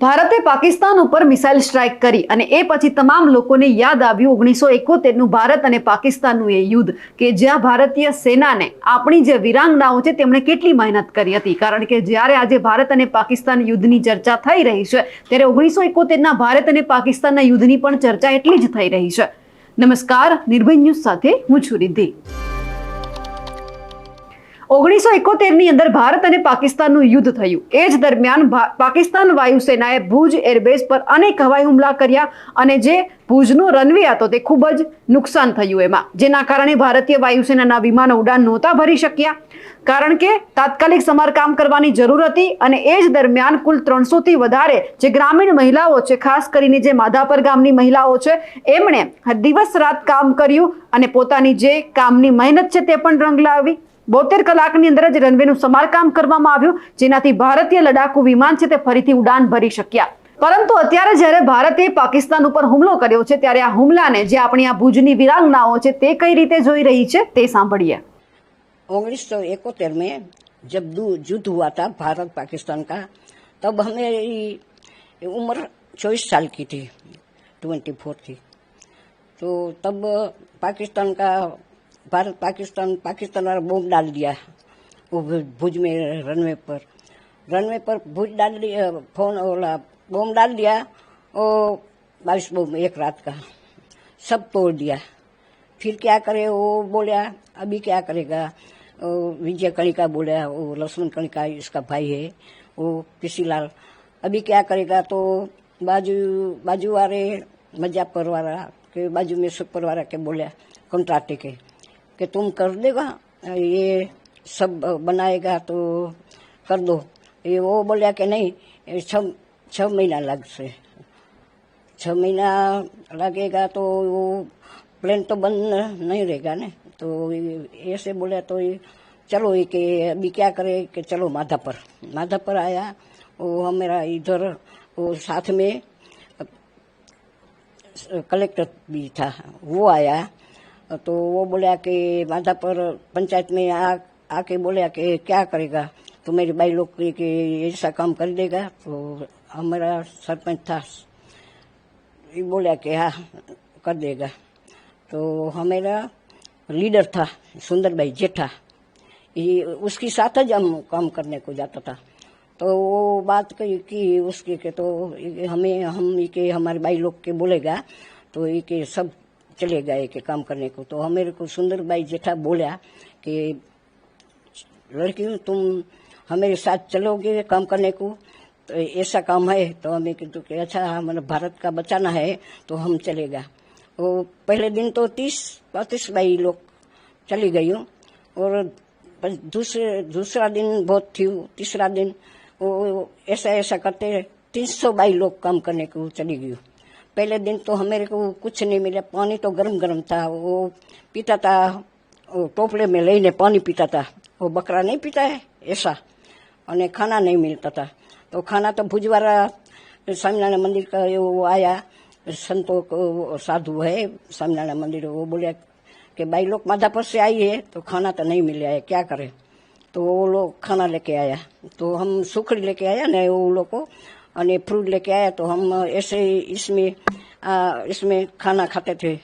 ભારતે પાકિસ્તાન ઉપર missile strike કરી અને એ પછી તમામ લોકોને યાદ આવ્યું 1971 નું ભારત અને પાકિસ્તાનનું એ યુદ્ધ કે જ્યાં ભારતીય સેનાને આપણી જે વીરાંગનાઓ છે તેમણે કેટલી મહેનત કરી હતી। કારણ કે જ્યારે આજે ભારત અને પાકિસ્તાન યુદ્ધની ચર્ચા થઈ રહી છે ત્યારે 1971 ના ભારત અને પાકિસ્તાનના યુદ્ધની પણ ચર્ચા એટલી જ થઈ રહી છે। નમસ્કાર, નિર્ભય ન્યૂઝ સાથે હું છું રિદ્ધિ। 1971 ની અંદર ભારત અને પાકિસ્તાનનું યુદ્ધ થયું। એ જ દરમિયાન પાકિસ્તાન વાયુસેનાએ ભુજ એરબેઝ પર અનેક હવાઈ હુમલા કર્યા અને જે ભુજનો રનવે હતો તે ખૂબ જ નુકસાન થયું એમાં, જેના કારણે ભારતીય વાયુસેનાના વિમાનો ઉડાન નહોતા ભરી શક્યા। કારણ કે તાત્કાલિક સમારકામ કરવાની જરૂર હતી અને એ જ દરમિયાન કુલ 300 થી વધારે જે ગ્રામીણ મહિલાઓ છે, ખાસ કરીને જે માધાપર ગામની મહિલાઓ છે, એમણે દિવસ રાત કામ કર્યું અને પોતાની જે કામની મહેનત છે તે પણ રંગ લાવી। 72 કલાકની અંદર જ રનવેનું સમારકામ કરવામાં આવ્યું, જેનાથી ભારતીય લડાકુ વિમાન છે તે ફરીથી ઉડાન ભરી શક્યા। પરંતુ અત્યારે જ્યારે ભારતે પાકિસ્તાન ઉપર હુમલો કર્યો છે ત્યારે આ હુમલાને જે આપણી આ ભુજની વીરાંગનાઓ છે તે કઈ રીતે જોઈ રહી છે તે સાંભળીએ। 1971 में जब युद्ध हुआ था भारत पाकिस्तान का, तब हमें उम्र 24 साल की थी, 24 थी। तो तब पाकिस्तान का भारत पाकिस्तान वाला बॉम्ब डाल दिया वो भुज में रनवे पर भुज डाल दिया, फोन वाला बॉम्ब डाल दिया और 22 बॉम्ब एक रात का सब तोड़ दिया। फिर क्या करे, वो बोला अभी क्या करेगा। विजय कणिका बोला, वो लक्ष्मण कणिका इसका भाई है, वो किसीलाल, अभी क्या करेगा। तो बाजू वाले मजापर वाला के बाजू में सुपर वाला के बोला कॉन्ट्रैक्टर के कि तुम कर देगा, ये सब बनाएगा तो कर दो। ये वो बोला कि नहीं, 6 महीना लग से 6 महीना लगेगा तो वो प्लेन तो बंद नहीं रहेगा ना। तो ऐसे बोला तो चलो ये कि अभी क्या करे कि चलो माधापर आया। वो हमारा इधर वो साथ में कलेक्टर भी था, वो आया। तो वो बोला कि माधापर पंचायत में आके बोला कि क्या करेगा, तो मेरी भाई लोग के ऐसा काम कर देगा। तो हमारा सरपंच था, ये बोला कि हाँ कर देगा। तो हमारा लीडर था सुंदर भाई जेठा, ये उसके साथ ही हम काम करने को जाता था। तो वो बात कही कि उसके के तो हम के हमारे भाई लोग के बोलेगा तो ये के सब चले गए के काम करने को। तो हमें को सुंदर भाई जेठा बोला कि लड़की तुम हमारे साथ चलोगे काम करने को, तो ऐसा काम है। तो हमें तो कि अच्छा हमारा भारत का बचाना है तो हम चलेगा। वो पहले दिन तो 30-35 भाई लोग चली गई हूँ, और दूसरा दिन बहुत थी, तीसरा दिन वो ऐसा करते 300 भाई लोग काम करने को चली गई। पहले दिन तो हमेरे को कुछ नहीं मिला, पानी तो गरम था, वो पीता था, वो टोपले में लेने पानी पीता था, वो बकरा नहीं पीता है ऐसा। और खाना नहीं मिलता था, तो खाना तो भुजवारा स्वामीनारायण मंदिर का वो आया, संतों को साधु है स्वामीनारायण मंदिर, वो बोले कि भाई लोग माधापर से आई है तो खाना तो नहीं मिला है, क्या करे। तो वो लोग खाना लेके आया, तो हम सुखड़ी लेके आया ना वो लोग को, और फ्रूट लेके आया। तो हम ऐसे इसमें खाना खाते थे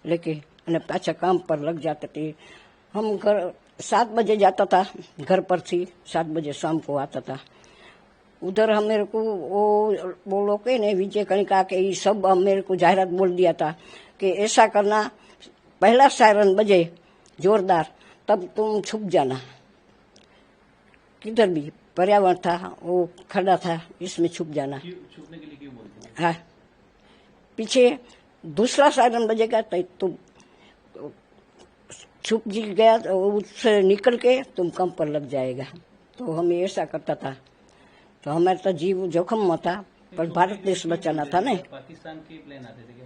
लेके, पाछा काम पर लग जाते थे। हम घर 7 बजे जाता था, घर पर थी 7 बजे शाम को आता था। उधर हम मेरे को वो लोग ने विजय कणिका के ये सब मेरे को जाहिरात बोल दिया था कि ऐसा करना, पहला सायरन बजे जोरदार तब तुम छुप जाना, किधर भी पर्यावरण था वो खड़ा था, इसमें छुप जाना। छुपने के लिए क्यों बोलते हैं? हाँ, पीछे दूसरा सायरन बजेगा तो तुम छुप जी गया, तो उससे निकल के तुम कम पर लग जाएगा। तो हम ऐसा करता था, तो हमारा तो जीव जोखम में था, पर भारत देश बचाना था ना। पाकिस्तान के प्लेन आते थे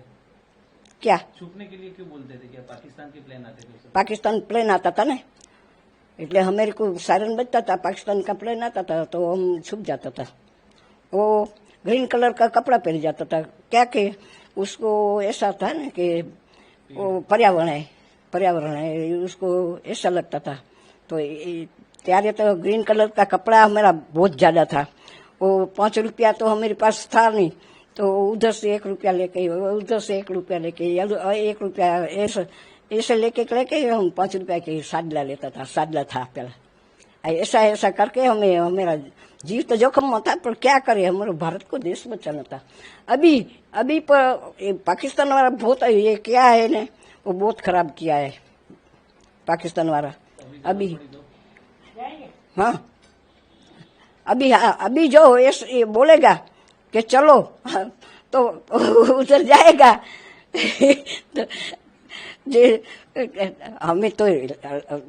क्या छुपने के लिए क्यों बोलते थे? क्या पाकिस्तान के प्लेन आते थे? पाकिस्तान प्लेन आता था ना, એટલે हमारे को सायरन बजता था, पाकिस्तान का प्लेन आता था तो हम छुप जाता था। वो ग्रीन कलर का कपड़ा पहन जाता था, क्या के उसको ऐसा था ना कि वो पर्यावरण है उसको ऐसा लगता था। तो त्यारे तो ग्रीन कलर का कपड़ा हमारा बहुत ज्यादा था, वो 5 रुपया तो मेरे पास था नहीं, तो उधर से 1 रुपया लेके, उधर से 1 रुपया लेके, 1 रुपया ऐसे लेके हम 5 रुपया के साडला लेता था, साडला था पहला। ऐसा करके हमें मेरा जीव तो जोखम में था, पर क्या करे, हमारे भारत को देश बचाना था। अभी पर पाकिस्तान वाला बहुत ये क्या है ने, वो बहुत खराब किया है पाकिस्तान वाला। अभी हाँ, अभी जो ये बोलेगा कि चलो तो उधर जाएगा तो हमें तो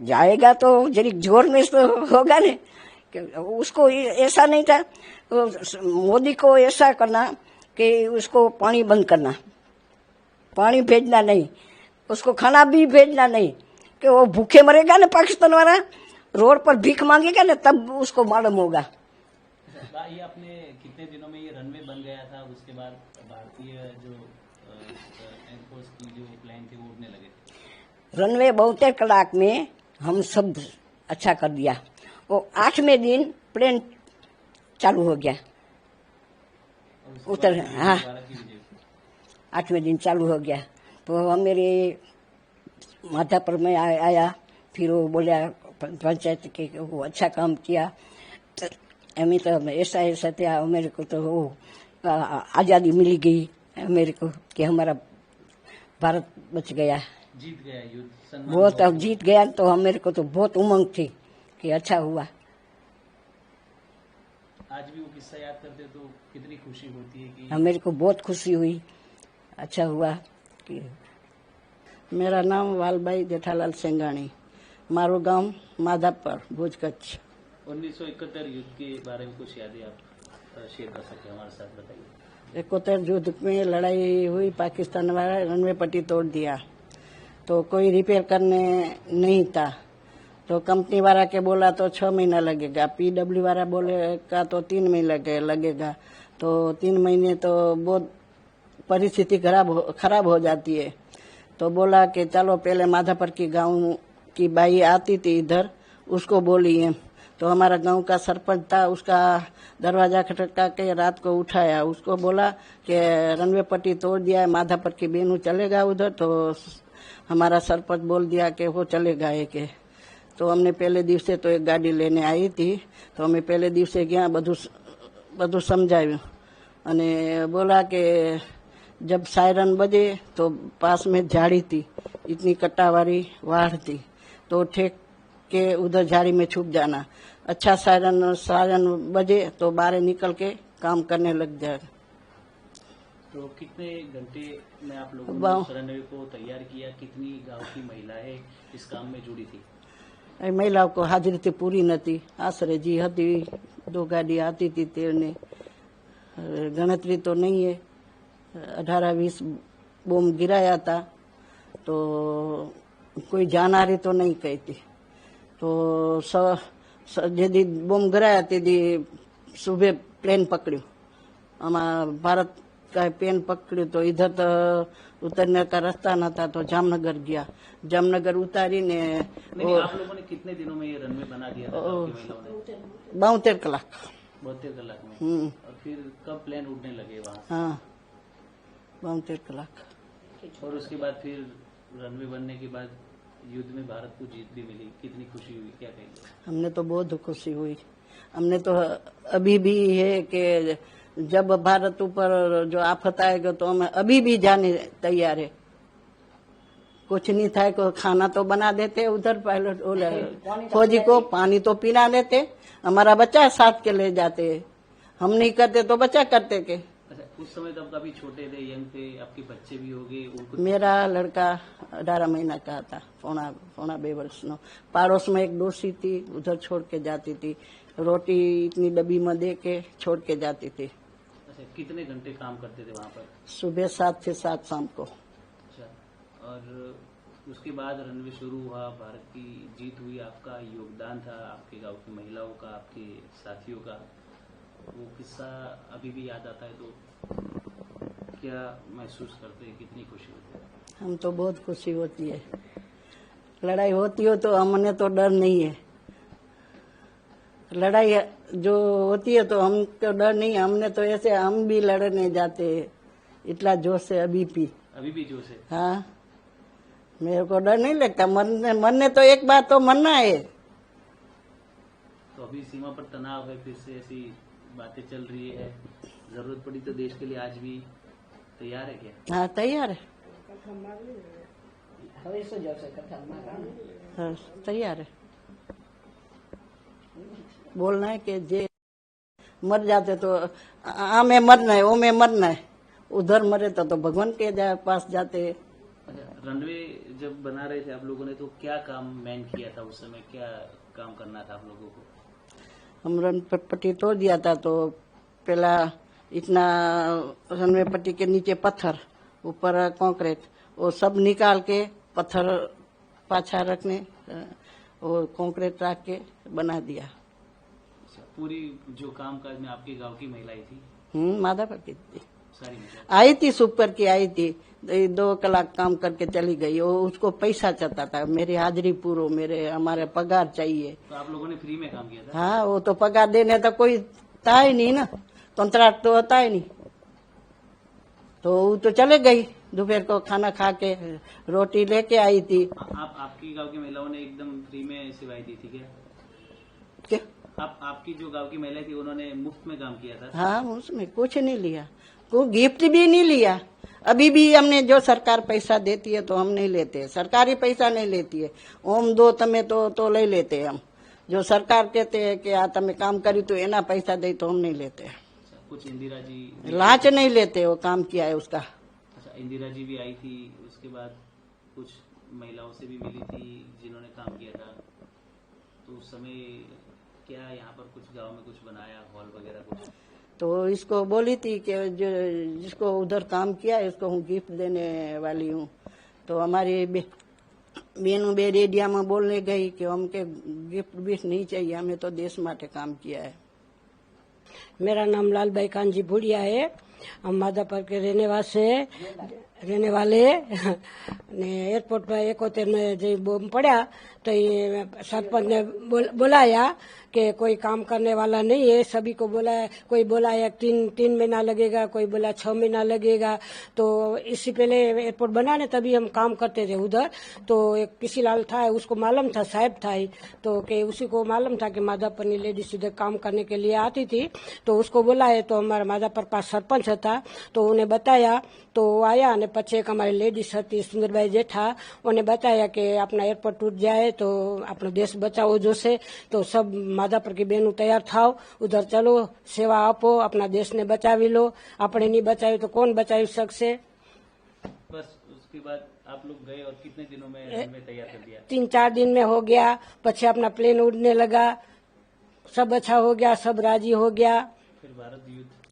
जाएगा तो जरिक जोर में तो होगा ने। उसको ऐसा नहीं था, मोदी को ऐसा करना कि उसको पानी बंद करना, पानी भेजना नहीं, उसको खाना भी भेजना नहीं, कि वो भूखे मरेगा ना पाकिस्तान वाला, रोड पर भीख मांगेगा ना, तब उसको मालूम होगा। ये आपने कितने दिनों में ये रनवे बन गया था, उसके बाद भारतीय जो एयरफोर्स की जो प्लेन थे वो उड़ने लगे? रनवे 72 कलाक में हम सब अच्छा कर दिया। वो 8वें दिन प्लेन चालू हो गया उतर, हाँ 8वें दिन चालू हो गया। तो हम मेरे माधापुर में आया, फिर वो बोला पंचायत के वो अच्छा काम किया। हमें तो ऐसा था, मेरे को तो वो आज़ादी मिल गई मेरे को, कि हमारा भारत बच गया, जीत गया युद्ध, बहुत अब जीत गया। तो हम मेरे को तो बहुत उमंग थी कि अच्छा हुआ। आज भी वो किस्सा याद करते तो कितनी खुशी होती है कि मेरे को बहुत खुशी हुई, अच्छा हुआ कि। मेरा नाम वालबाई जेठालाल सेंगाणी, मारो गांव माधापर, भुज कच्छ। 1971 युद्ध के बारे में कुछ यादें आप शेयर कर सकते हैं हमारे साथ, बताइए। 71 युद्ध में लड़ाई हुई, पाकिस्तान वाला रनवे पट्टी तोड़ दिया, तो कोई रिपेयर करने नहीं था, तो कंपनी वाला के बोला तो 6 महीना लगेगा, PW वाला बोलेगा तो 3 महीने लगेगा। तो 3 महीने तो बहुत परिस्थिति खराब हो जाती है। तो बोला कि चलो पहले माधापर की गांव की बाई आती थी इधर, उसको बोलिए। तो हमारा गांव का सरपंच था, उसका दरवाजा खटखटा के रात को उठाया, उसको बोला कि रनवे पट्टी तोड़ दिया है, माधापर की बेनू चलेगा उधर। तो हमारा सरपंच बोल दिया कि वो चलेगा एक। तो हमने पहले दिवसे तो एक गाड़ी लेने आई थी, तो हमें पहले दिवसे गया, બધું समझाયું અને बोला कि जब सायरन बजे तो पास में झाड़ी थी, इतनी कट्टावारी वाड़ थी, तो ठेक के उधर झाड़ी में छुप जाना। अच्छा सायरन बजे तो बाहर निकल के काम करने लग जाए। तो कितने घंटे में आप लोगों ने उस रनवे को तैयार किया? कितनी गांव की महिलाएं इस काम में जुड़ी थी? महिलाओं को हाजिरी थी पूरी नती, आश्रय जी हती, 2 गाड़ी आती थी तेरने, गणतरी तो नहीं है। 18-20 बोम गिराया था, तो कोई जानहारी तो नहीं कही थी। तो जदी बोम गिराया थी सुबह प्लेन पकड़ू, हमारा भारत का प्लेन पकड़ू, तो इधर तो उतरने का रास्ता न था, तो जामनगर गया, जामनगर उतारी ने। आप लोगों ने कितने दिनों में ये रनवे बना दिया था गांव की महिलाओं ने? 72 कलाक। 72 कलाक में। और फिर कब प्लेन उड़ने लगे वहाँ? हाँ 72 कलाक। और उसके बाद फिर रनवे बनने के बाद युद्ध में भारत को जीत भी मिली, कितनी खुशी हुई, क्या कहेंगे? हमने तो बहुत खुशी हुई। हमने तो अभी भी है कि जब भारत ऊपर जो आफत आएगा तो हम अभी भी जाने तैयार है। कुछ नहीं था, को खाना तो बना देते उधर, पायलट फौजी को पानी तो पिला देते, हमारा बच्चा साथ के ले जाते, हम नहीं करते तो बच्चा करते के। अच्छा, उस समय तब काफी छोटे थे, यंग थे, आपके बच्चे भी हो गए? मेरा लड़का 18 महीना का था, पौना 2 वर्ष नो। पड़ोस में एक डोसी थी, उधर छोड़ के जाती थी, रोटी इतनी डब्बी में दे के छोड़ के जाती थी। अच्छा, कितने घंटे काम करते थे वहाँ पर? सुबह 7 से 7 शाम को। अच्छा, और उसके बाद रनवे शुरू हुआ, भारत की जीत हुई, आपका योगदान था, आपके गांव की महिलाओं का, आपके साथियों का, वो किस्सा अभी भी याद आता है तो क्या महसूस करते हैं, कितनी खुशी होती है? हम तो बहुत खुशी होती है, लड़ाई होती हो तो हमने तो डर नहीं है, लड़ाई जो होती है तो हम तो डर नहीं, हमने तो ऐसे हम भी लड़ने जाते हैं इतना जोश से अभी भी जोश है। हाँ, मेरे को डर नहीं लगता, मरने तो एक बार तो मरना है। तो अभी सीमा पर तनाव है, फिर से ऐसी बातें चल रही है, जरूरत पड़ी तो देश के लिए आज भी तैयार है क्या? हाँ तैयार है, हाँ, तैयार है। बोलना है कि जे मर जाते तो में मरना है, वो में मरना है, उधर मरे तो भगवान के पास जाते। अच्छा, रनवे जब बना रहे थे आप लोगों ने तो क्या काम मैन किया था उस समय, क्या काम करना था आप लोगों को? हम रनवे पट्टी तोड़ दिया था तो पहला इतना रनवे पट्टी के नीचे पत्थर, ऊपर कंक्रीट, वो सब निकाल के पत्थर पाछा रखने और कंक्रीट रख के बना दिया। पूरी जो काम काज में आपके गांव की महिलाएं थी? माधापुर की थी, सारी महिलाएं आई थी, सुपर की आई थी, 2 कलाक काम करके चली गई। वो उसको पैसा चाहता था, मेरी हाजिरी पूरो, हमारे पगार चाहिए। तो आप लोगों ने फ्री में काम किया था? हाँ, वो तो पगार देने तो कोई था ही नहीं ना, कॉन्ट्रैक्ट तो होता ही नहीं, तो वो तो चले गई। दोपहर को खाना खा के रोटी लेके आई थी। आपकी गांव की महिलाओं ने एकदम फ्री में सेवाएं दी थी क्या? क्या? आपकी जो गांव की महिलाएं थी उन्होंने मुफ्त में काम किया था? हाँ, उसमें कुछ नहीं लिया, कोई गिफ्ट भी नहीं लिया। अभी भी हमने जो सरकार पैसा देती है तो हम नहीं लेते, सरकारी पैसा नहीं लेती है। ओम दो तमें तो ले लेते हम, जो सरकार कहते हैं कि आ तमें काम करी तो एना पैसा दे तो हम नहीं लेते। कुछ इंदिरा जी लाच नहीं लेते, वो काम किया है उसका। अच्छा, इंदिरा जी भी आई थी, उसके बाद कुछ महिलाओं से भी मिली थी जिन्होंने काम किया था, तो उस समय क्या यहाँ पर कुछ गांव में कुछ बनाया, हॉल वगैरह कुछ? तो इसको बोली थी कि जो जिसको उधर काम किया है इसको हूँ गिफ्ट देने वाली हूँ। तो हमारी बेनू बे रेडिया में बोलने गई कि हमके गिफ्ट विफ्ट नहीं चाहिए, हमें तो देश माटे काम किया है। मेरा नाम लालबाई कानजी भूड़िया है, हम माधापुर के रहने वाले ने एयरपोर्ट पर 71 में जब बम पड़ा तो ये सरपंच ने बुलाया कि कोई काम करने वाला नहीं है, सभी को बुलाया। कोई बोला है 3 महीना लगेगा, कोई बोला 6 महीना लगेगा। तो इससे पहले एयरपोर्ट बनाने तभी हम काम करते थे उधर। तो एक किसी लाल था, उसको मालूम था, साहब था ही, तो कि उसी को मालूम था कि माधापुर लेडीज इधर काम करने के लिए आती थी, तो उसको बुलाए। तो हमारा माधापुर का सरपंच था तो उन्हें बताया, तो आया ने पछे एक हमारी लेडीज थी सुंदरबाई जेठा, उन्हें बताया कि अपना एयरपोर्ट टूट जाए तो अपनो देश बचाओ जो से, तो सब माधापुर की बहनों तैयार थाओ, उधर चलो, सेवा आपो, अपना देश ने बचावी लो, अपने नहीं बचावी तो कौन बचावी सकसे। बस उसके बाद आप लोग गए और कितने दिनों में रनवे तैयार कर दिया? 3-4 दिन में हो गया। पछे अपना प्लेन उड़ने लगा, सब अच्छा हो गया, सब राजी हो गया। फिर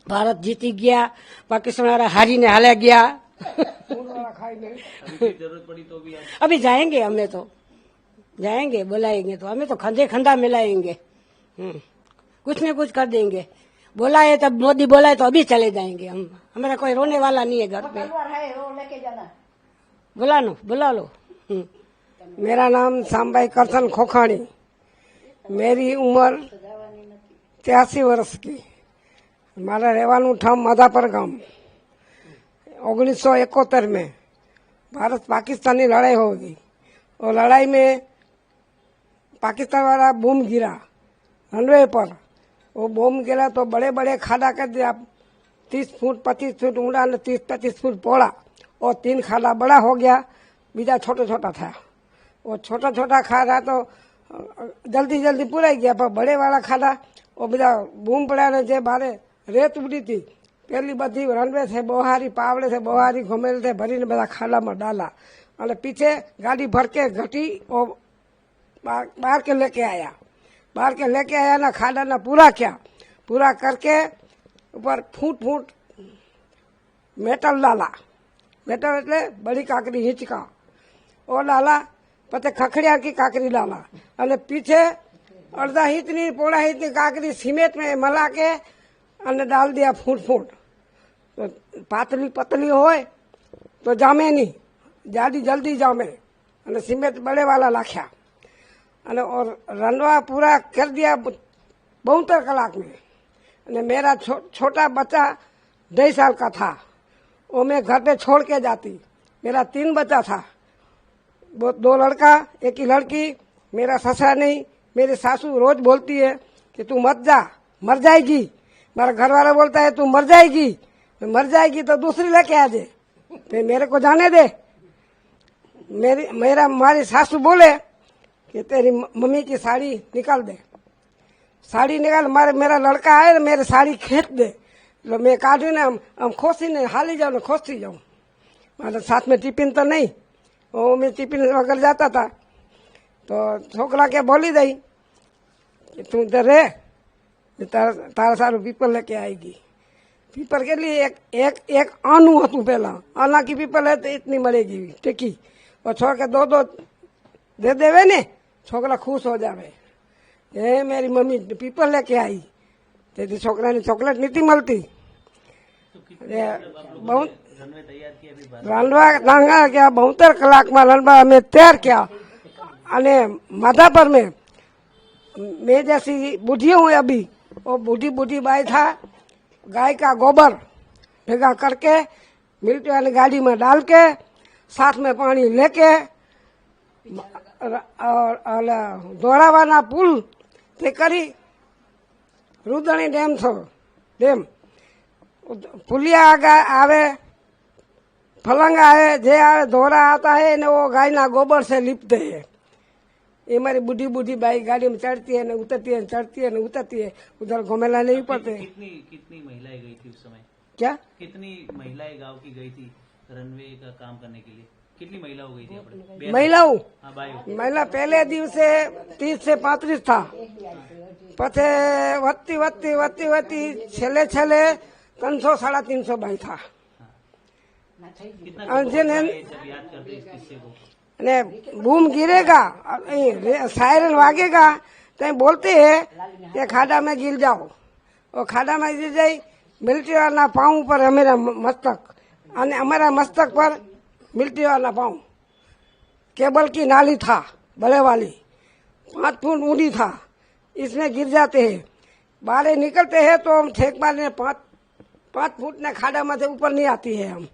भारत जीती गया, पाकिस्तान वाला हारी ने हाले गया। अभी जरूरत पड़ी तो भी अभी जाएंगे, हमें तो जाएंगे, बुलाएंगे तो हमें तो खंडे खंडा मिलाएंगे, कुछ न कुछ कर देंगे। बुलाए तब मोदी बुलाए तो अभी चले जाएंगे हम, हमारा कोई रोने वाला नहीं है घर पे। बुला लो। मेरा नाम सांबाई करसन खोखाणी, मेरी उम्र 83 वर्ष की। मारा રહેવાનું ઠામ માધાપર ગામ। 1971 में भारत पाकिस्तानी लड़ाई हो गई, और लड़ाई में पाकिस्तान वाला बम गिरा रनवे पर। वो बम गिरा तो बड़े बड़े खाड़ा कर दिया, 30 फुट 25 फुट ऊंडा, 30-35 फुट पौड़ा, और 3 खाड़ा बड़ा हो गया, बीजा छोटा छोटा था। वो छोटा छोटा खाड़ा तो जल्दी जल्दी पूरा गया, पर बड़े वाला खाड़ा वो बीजा बूम पड़ा ने जे बारे रेत उड़ी थी, पहली बधी रनवे से बोहारी पावड़े से बोहारी घुमेल थे भरी ने बधा खाड़ा में डाला, और पीछे गाड़ी भर के घटी और बाहर के लेके आया। बाहर के लेके आया ना, खाड़ा ना पूरा किया, पूरा करके ऊपर फूट फूट मेटल डाला। मेटल એટલે बड़ी काकरी हिंचका वो डाला, पते खखड़िया की काकरी डाला, और पीछे अर्धा हितनी पोड़ा हितनी काकरी सीमेंट में मला के અને डाल दिया फूट फूट। तो पातली पतली होए तो जामे नहीं, जाडी जल्दी जामे, અને सीमेंट बड़े वाला लाख्या, और रनवा पूरा कर दिया 72 कलाक में। અને मेरा छोटा बच्चा 2.5 साल का था, वो मैं घर पे छोड़ के जाती। मेरा 3 बच्चा था, 2 लड़का 1 ही लड़की। मेरा ससुरा नहीं, मेरी सासू रोज बोलती है कि तू मत जा, मर जाएगी। मेरा घर वाला बोलता है तू मर जाएगी, मर जाएगी तो दूसरी लेके आ जाए, तो मेरे को जाने दे। हमारी सासू बोले कि तेरी मम्मी की साड़ी निकाल दे, साड़ी निकाल। मेरा लड़का आए मेरे साड़ी खींच दे, तो मैं काटू ने हम खोसी ने हाली जाऊँ, खोसी जाऊँ। मतलब साथ में टिफिन तो नहीं, वो मैं टिफिन वगैरह जाता था। तो छोकरा के बोली दई कि तू इधर रहे, तारा सारू पीपल लेके आएगी। पीपल के लिए एक आनू हतू पहला, आना की पीपल है तो इतनी मरेगी टिकी, और छोड़ के 2 दे देवे ने, छोकरा खुश हो जावे। ये मेरी मम्मी पीपल लेके आई, तेरी छोकरा ने चॉकलेट नहीं मिलती। बहुत रनवे तैयार किया, अभी रनवा डांगा क्या 72 कलाक में रनवा हमें तैयार किया। अने माधापर में मैं जैसी बूढ़ी हूँ अभी, वो बूढ़ी बाई था, गाय का गोबर भेगा करके मिलिट्री वाली गाड़ी में डाल के साथ में पानी लेके और दोड़ावाना पुल ते करी रुदणी डेम थो डेम पुलिया आवे, फलंगा है, जे आवे धोरा आता है ने वो गाय ना गोबर से लिपते है। ये हमारी बूढ़ी बाई गाड़ी में चढ़ती है, उतरती है, चढ़ती है, उतरती है। उधर घुमेला नहीं पड़ते। कितनी महिलाएं गई थी उस समय? क्या कितनी महिलाएं गांव की गई थी रनवे का काम करने के लिए? कितनी महिला हो गई थी अपने? महिलाओं हाँ भाई, महिला पहले दिवस से 30 से 35 था, पछे वत्ती छेले 300 350 भाई था। कितना और जिन्हें जब याद करते इस किस्से को? ने बूम गिरेगा, सायरन वागेगा तो बोलते हैं कि खाड़ा में गिर जाओ, और खाड़ा में गिर जाए मिलिट्री वाला पाँव पर हमारा मस्तक, और हमारा मस्तक पर मिलिट्री वाला पाँव। केबल की नाली था बड़े वाली, 5 फुट ऊंडी था, इसमें गिर जाते हैं। बाहर निकलते हैं तो हम ठेक मारने 5 फुट ने खाड़ा में से ऊपर नहीं आती है। हम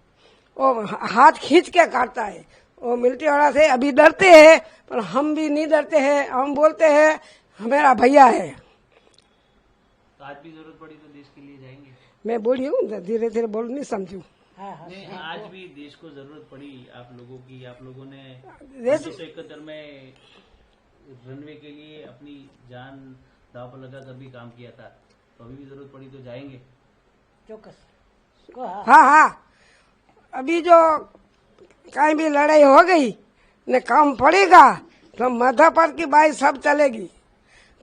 वो हाथ खींच के काटता है। वो मिलिट्री वाला से अभी डरते हैं, पर हम भी नहीं डरते हैं। हम बोलते हैं हमारा भैया है। तो आज भी जरूरत पड़ी तो देश के लिए जाएंगे? मैं बोली हूँ, धीरे धीरे बोल नहीं समझू। नहीं, आज भी देश को जरूरत पड़ी आप लोगों की। आप लोगों ने देश- 1971 में रनवे के लिए अपनी जान दांव पर लगा कर भी काम किया था, तो अभी भी जरूरत पड़ी तो जाएंगे? ચોક્કસ हाँ, अभी जो कहीं भी लड़ाई हो गई ने काम पड़ेगा तो माधापर की बाई सब चलेगी।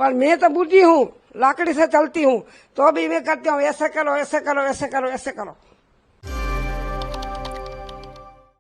पर मैं तो बूढ़ी हूँ, लाकड़ी से चलती हूँ, तो भी मैं करती हूँ ऐसे करो, ऐसे करो, ऐसे करो, ऐसे करो।